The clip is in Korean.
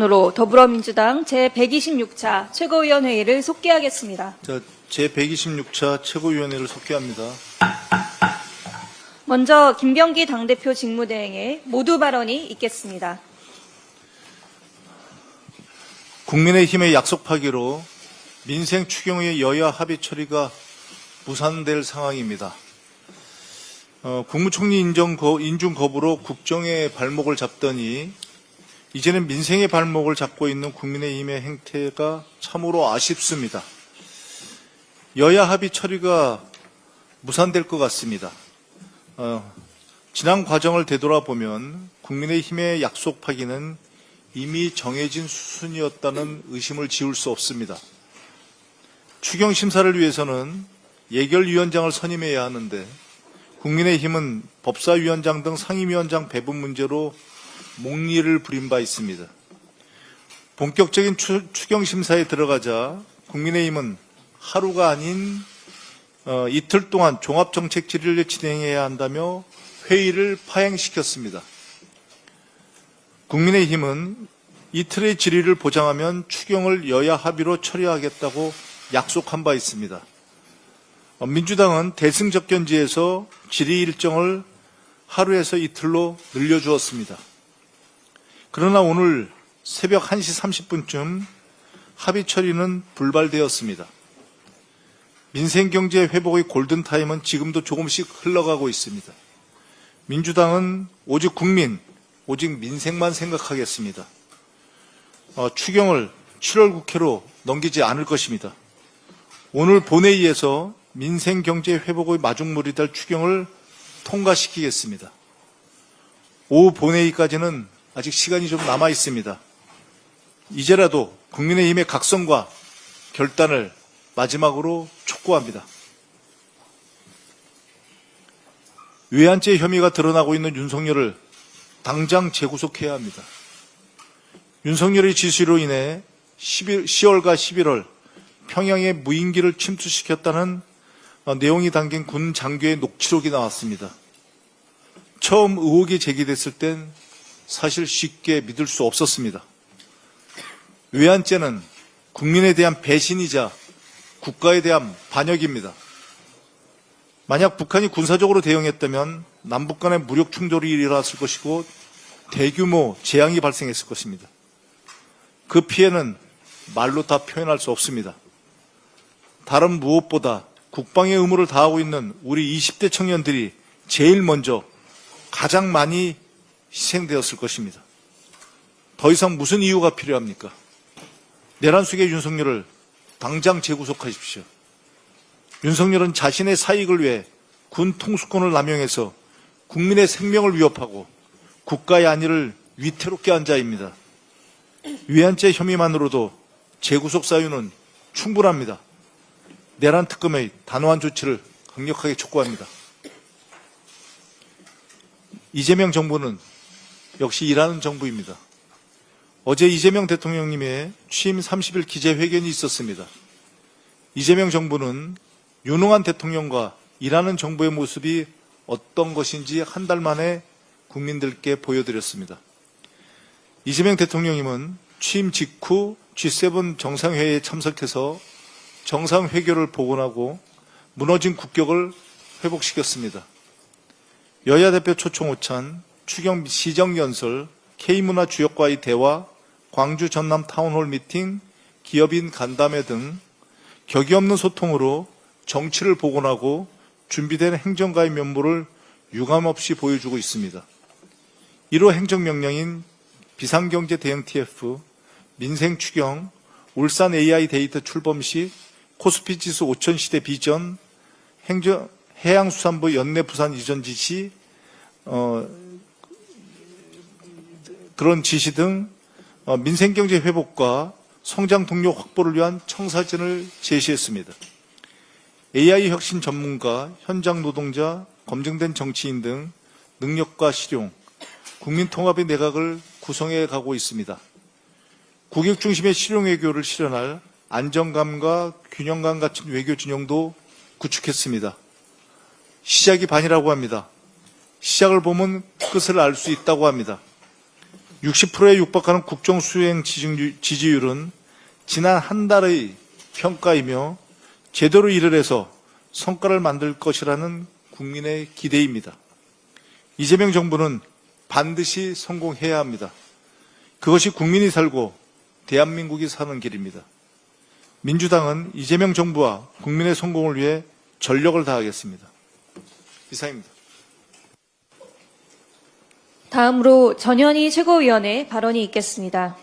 으로 더불어민주당 제126차 최고위원회의를 속기하겠습니다. 제126차 최고위원회를 속기합니다. 먼저 김병기 당대표 직무대행의 모두 발언이 있겠습니다. 국민의힘의 약속 파기로 민생 추경의 여야 합의 처리가 무산될 상황입니다. 국무총리 인준 거부로 국정의 발목을 잡더니 이제는 민생의 발목을 잡고 있는 국민의힘의 행태가 참으로 아쉽습니다. 여야 합의 처리가 무산될 것 같습니다. 지난 과정을 되돌아보면 국민의힘의 약속 파기는 이미 정해진 수순이었다는 의심을 지울 수 없습니다. 추경 심사를 위해서는 예결위원장을 선임해야 하는데 국민의힘은 법사위원장 등 상임위원장 배분 문제로 목리를 부린 바 있습니다. 본격적인 추경 심사에 들어가자 국민의힘은 하루가 아닌 이틀 동안 종합정책 질의를 진행해야 한다며 회의를 파행시켰습니다. 국민의힘은 이틀의 질의를 보장하면 추경을 여야 합의로 처리하겠다고 약속한 바 있습니다. 민주당은 대승적견지에서 질의 일정을 하루에서 이틀로 늘려주었습니다. 그러나 오늘 새벽 1시 30분쯤 합의 처리는 불발되었습니다. 민생경제 회복의 골든타임은 지금도 조금씩 흘러가고 있습니다. 민주당은 오직 국민, 오직 민생만 생각하겠습니다. 추경을 7월 국회로 넘기지 않을 것입니다. 오늘 본회의에서 민생경제 회복의 마중물이 될 추경을 통과시키겠습니다. 오후 본회의까지는 아직 시간이 좀 남아 있습니다. 이제라도 국민의힘의 각성과 결단을 마지막으로 촉구합니다. 외환죄 혐의가 드러나고 있는 윤석열을 당장 재구속해야 합니다. 윤석열의 지시로 인해 10월과 11월 평양에 무인기를 침투시켰다는 내용이 담긴 군 장교의 녹취록이 나왔습니다. 처음 의혹이 제기됐을 땐 사실 쉽게 믿을 수 없었습니다. 외환죄는 국민에 대한 배신이자 국가에 대한 반역입니다. 만약 북한이 군사적으로 대응했다면 남북 간의 무력 충돌이 일어났을 것이고 대규모 재앙이 발생했을 것입니다. 그 피해는 말로 다 표현할 수 없습니다. 다른 무엇보다 국방의 의무를 다하고 있는 우리 20대 청년들이 제일 먼저 가장 많이 희생되었을 것입니다. 더 이상 무슨 이유가 필요합니까? 내란 속의 윤석열을 당장 재구속하십시오. 윤석열은 자신의 사익을 위해 군 통수권을 남용해서 국민의 생명을 위협하고 국가의 안위를 위태롭게 한 자입니다. 외환죄 혐의만으로도 재구속 사유는 충분합니다. 내란 특검의 단호한 조치를 강력하게 촉구합니다. 이재명 정부는 역시 일하는 정부입니다. 어제 이재명 대통령님의 취임 30일 기자회견이 있었습니다. 이재명 정부는 유능한 대통령과 일하는 정부의 모습이 어떤 것인지 한 달 만에 국민들께 보여드렸습니다. 이재명 대통령님은 취임 직후 G7 정상회의에 참석해서 정상회교를 복원하고 무너진 국격을 회복시켰습니다. 여야 대표 초청 오찬, 추경 시정연설, K문화 주역과의 대화, 광주 전남 타운홀 미팅, 기업인 간담회 등 격이 없는 소통으로 정치를 복원하고 준비된 행정가의 면모를 유감없이 보여주고 있습니다. 1호 행정명령인 비상경제 대응 TF, 민생 추경, 울산 AI 데이터 출범 시 코스피 지수 5천 시대 비전, 해양수산부 연내 부산 이전 지시, 그런 지시 등 민생경제 회복과 성장 동력 확보를 위한 청사진을 제시했습니다. AI 혁신 전문가, 현장 노동자, 검증된 정치인 등 능력과 실용, 국민통합의 내각을 구성해 가고 있습니다. 국익 중심의 실용 외교를 실현할 안정감과 균형감 갖춘 외교 진영도 구축했습니다. 시작이 반이라고 합니다. 시작을 보면 끝을 알 수 있다고 합니다. 60%에 육박하는 국정수행 지지율은 지난 한 달의 평가이며 제대로 일을 해서 성과를 만들 것이라는 국민의 기대입니다. 이재명 정부는 반드시 성공해야 합니다. 그것이 국민이 살고 대한민국이 사는 길입니다. 민주당은 이재명 정부와 국민의 성공을 위해 전력을 다하겠습니다. 이상입니다. 다음으로 전현희 최고위원의 발언이 있겠습니다.